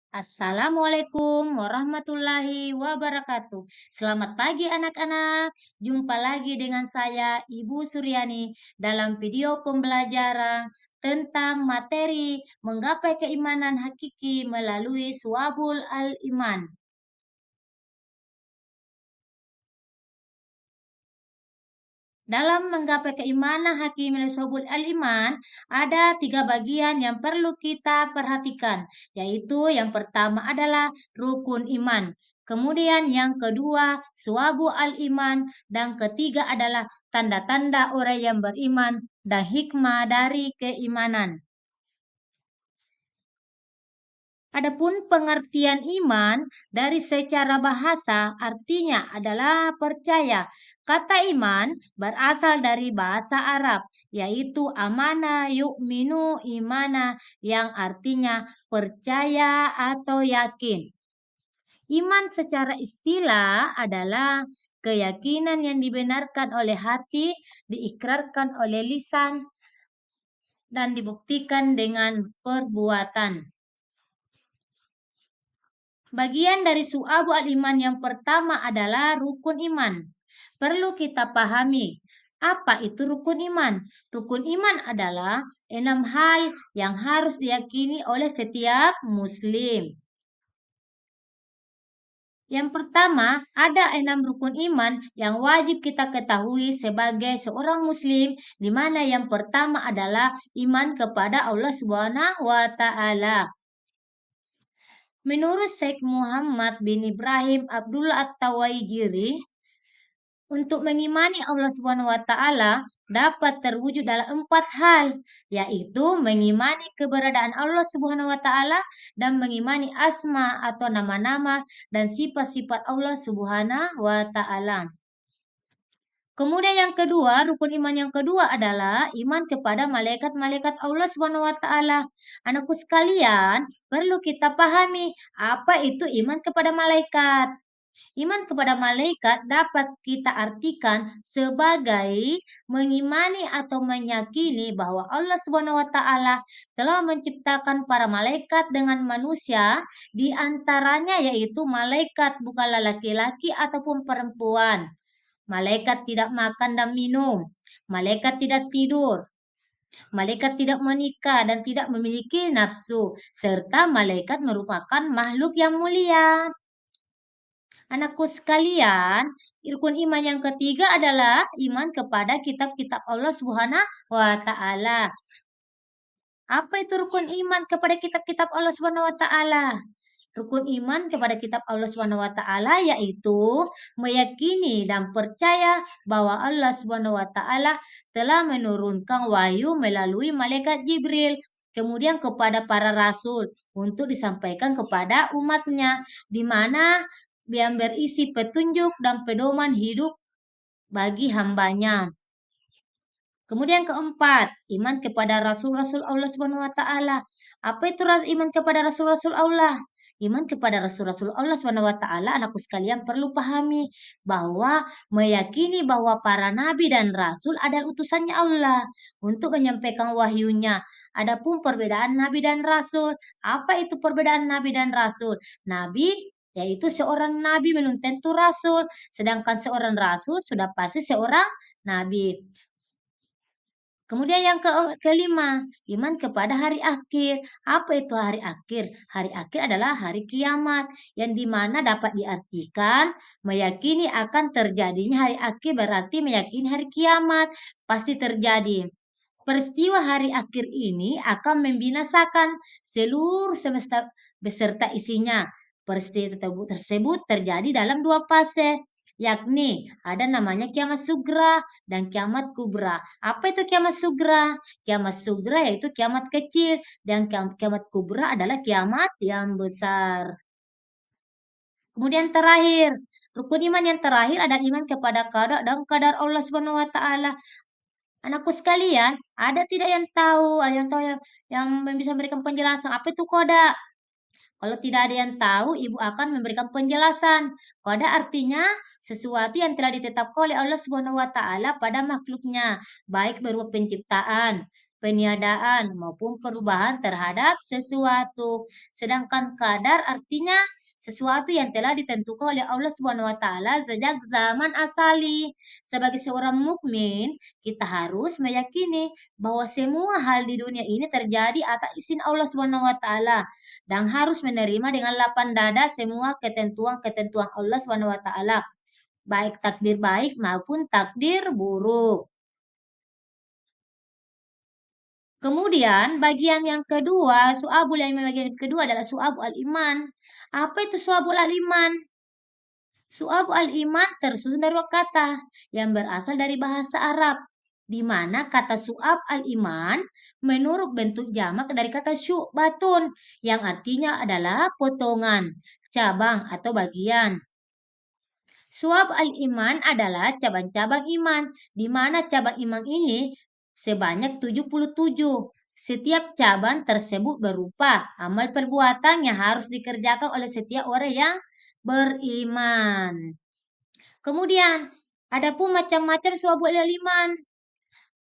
Assalamualaikum warahmatullahi wabarakatuh. Selamat pagi anak-anak. Jumpa lagi dengan saya Ibu Suryani dalam video pembelajaran tentang materi menggapai keimanan hakiki melalui Suabul Al-Iman. Dalam menggapai keimanan hakim sobul al-iman, ada tiga bagian yang perlu kita perhatikan, yaitu yang pertama adalah rukun iman. Kemudian yang kedua, suabu al-iman. Dan ketiga adalah tanda-tanda orang yang beriman dan hikmah dari keimanan. Adapun pengertian iman dari secara bahasa artinya adalah percaya. Kata iman berasal dari bahasa Arab, yaitu amana yu'minu imana yang artinya percaya atau yakin. Iman secara istilah adalah keyakinan yang dibenarkan oleh hati, diikrarkan oleh lisan, dan dibuktikan dengan perbuatan. Bagian dari su'abu al-iman yang pertama adalah rukun iman. Perlu kita pahami, apa itu rukun iman? Rukun iman adalah 6 hal yang harus diyakini oleh setiap muslim. Yang pertama, ada 6 rukun iman yang wajib kita ketahui sebagai seorang muslim, di mana yang pertama adalah iman kepada Allah Subhanahu wa taala. Menurut Syekh Muhammad bin Ibrahim Abdullah At-Tawaijiri, untuk mengimani Allah Subhanahu wa taala dapat terwujud dalam 4 hal, yaitu mengimani keberadaan Allah Subhanahu wa taala dan mengimani asma atau nama-nama dan sifat-sifat Allah Subhanahu wa taala. Kemudian yang kedua, rukun iman yang kedua adalah iman kepada malaikat-malaikat Allah Subhanahu wa taala. Anakku sekalian, perlu kita pahami apa itu iman kepada malaikat. Iman kepada malaikat dapat kita artikan sebagai mengimani atau meyakini bahwa Allah Subhanahu wa taala telah menciptakan para malaikat dengan manusia, di antaranya yaitu malaikat bukanlah laki-laki ataupun perempuan. Malaikat tidak makan dan minum. Malaikat tidak tidur. Malaikat tidak menikah dan tidak memiliki nafsu, serta malaikat merupakan makhluk yang mulia. Anakku sekalian, rukun iman yang ketiga adalah iman kepada kitab-kitab Allah Subhanahu wa taala. Apa itu rukun iman kepada kitab-kitab Allah Subhanahu wa taala? Rukun iman kepada kitab Allah Subhanahu wa taala yaitu meyakini dan percaya bahwa Allah Subhanahu wa taala telah menurunkan wahyu melalui malaikat Jibril kemudian kepada para rasul untuk disampaikan kepada umatnya, di mana yang berisi petunjuk dan pedoman hidup bagi hambanya. Kemudian keempat, iman kepada rasul-rasul Allah Subhanahu wa taala. Apa itu iman kepada rasul-rasul Allah? Iman kepada rasul-rasul Allah Subhanahu wa taala, anakku sekalian perlu pahami bahwa meyakini bahwa para nabi dan rasul adalah utusannya Allah untuk menyampaikan wahyunya. Adapun perbedaan nabi dan rasul, apa itu perbedaan nabi dan rasul? Nabi yaitu seorang nabi belum tentu rasul, sedangkan seorang rasul sudah pasti seorang nabi. Kemudian yang kelima, iman kepada hari akhir. Apa itu hari akhir? Hari akhir adalah hari kiamat, yang dimana dapat diartikan meyakini akan terjadinya hari akhir berarti meyakini hari kiamat pasti terjadi. Peristiwa hari akhir ini akan membinasakan seluruh semesta beserta isinya. Peristiwa tersebut terjadi dalam 2 fase, yakni ada namanya kiamat sugra dan kiamat kubra. Apa itu kiamat sugra? Kiamat sugra yaitu kiamat kecil dan kiamat kubra adalah kiamat yang besar. Kemudian terakhir, rukun iman yang terakhir adalah iman kepada qada dan qadar Allah Subhanahu wa taala. Anakku sekalian, ada tidak yang tahu? Ada yang tahu yang bisa memberikan penjelasan apa itu qada? Kalau tidak ada yang tahu, ibu akan memberikan penjelasan. Qada artinya sesuatu yang telah ditetapkan oleh Allah Subhanahu wa taala pada makhluknya, baik berupa penciptaan, peniadaan maupun perubahan terhadap sesuatu. Sedangkan qadar artinya sesuatu yang telah ditentukan oleh Allah Subhanahu wa taala sejak zaman asali. Sebagai seorang mukmin, kita harus meyakini bahwa semua hal di dunia ini terjadi atas izin Allah Subhanahu wa taala dan harus menerima dengan lapang dada semua ketentuan-ketentuan Allah Subhanahu wa taala, baik takdir baik maupun takdir buruk. Kemudian bagian yang kedua, su'abul yang bagian kedua adalah su'abul al-iman. Apa itu su'abul al-iman? Su'abul al-iman tersusun dari dua kata yang berasal dari bahasa Arab, di mana kata su'ab al-iman menurut bentuk jamak dari kata syu'batun yang artinya adalah potongan, cabang atau bagian. Su'ab al-iman adalah cabang-cabang iman, di mana cabang iman ini sebanyak 77. Setiap cabang tersebut berupa amal perbuatan yang harus dikerjakan oleh setiap orang yang beriman. Kemudian, ada pun macam-macam su'abul al-iman.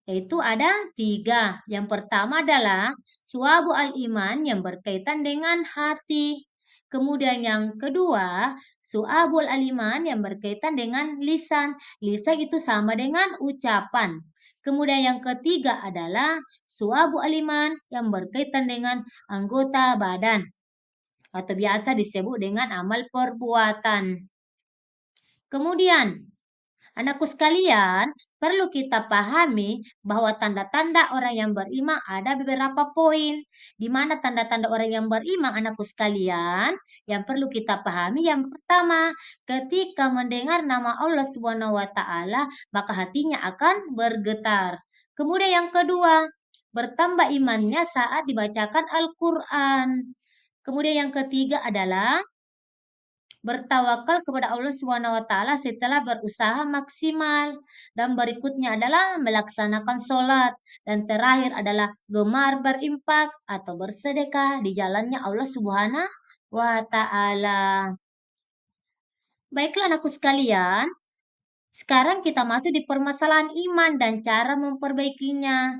Yaitu ada 3. Yang pertama adalah su'abu al-iman yang berkaitan dengan hati. Kemudian yang kedua, su'abul al-iman yang berkaitan dengan lisan. Lisan itu sama dengan ucapan. Kemudian yang ketiga adalah su'abu al-iman yang berkaitan dengan anggota badan atau biasa disebut dengan amal perbuatan. Kemudian, anakku sekalian, perlu kita pahami bahwa tanda-tanda orang yang beriman ada beberapa poin. Di mana tanda-tanda orang yang beriman, anakku sekalian, yang perlu kita pahami yang pertama, ketika mendengar nama Allah Subhanahu wa taala, maka hatinya akan bergetar. Kemudian yang kedua, bertambah imannya saat dibacakan Al-Qur'an. Kemudian yang ketiga adalah bertawakal kepada Allah Subhanahu wa taala setelah berusaha maksimal, dan berikutnya adalah melaksanakan sholat, dan terakhir adalah gemar berimpak atau bersedekah di jalannya Allah Subhanahu wa taala. Baiklah anakku sekalian, sekarang kita masuk di permasalahan iman dan cara memperbaikinya.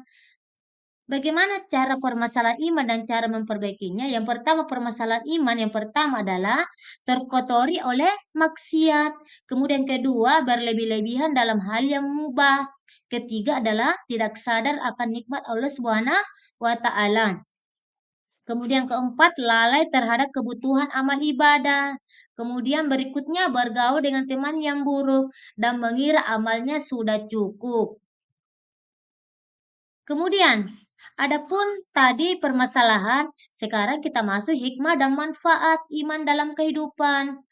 Bagaimana cara permasalahan iman dan cara memperbaikinya? Yang pertama, permasalahan iman yang pertama adalah terkotori oleh maksiat. Kemudian kedua, berlebih-lebihan dalam hal yang mubah. Ketiga adalah tidak sadar akan nikmat Allah Subhanahu wa taala. Kemudian keempat, lalai terhadap kebutuhan amal ibadah. Kemudian berikutnya bergaul dengan teman yang buruk dan mengira amalnya sudah cukup. Kemudian, adapun tadi permasalahan, sekarang kita masuk hikmah dan manfaat iman dalam kehidupan.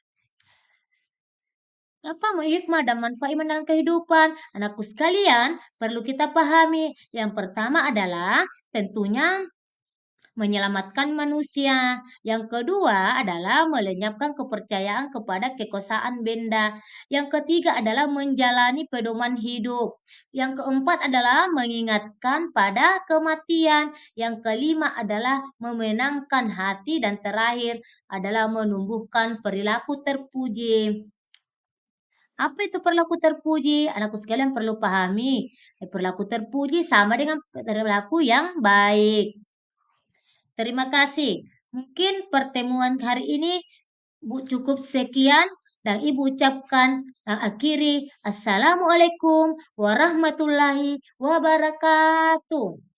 Apa hikmah dan manfaat iman dalam kehidupan? Anakku sekalian, perlu kita pahami. Yang pertama adalah tentunya menyelamatkan manusia. Yang kedua adalah melenyapkan kepercayaan kepada kekuasaan benda. Yang ketiga adalah menjalani pedoman hidup. Yang keempat adalah mengingatkan pada kematian. Yang kelima adalah memenangkan hati. Dan terakhir adalah menumbuhkan perilaku terpuji. Apa itu perilaku terpuji? Anakku sekalian perlu pahami. Perilaku terpuji sama dengan perilaku yang baik. Terima kasih. Mungkin pertemuan hari ini cukup sekian dan Ibu ucapkan dan akhiri Assalamualaikum warahmatullahi wabarakatuh.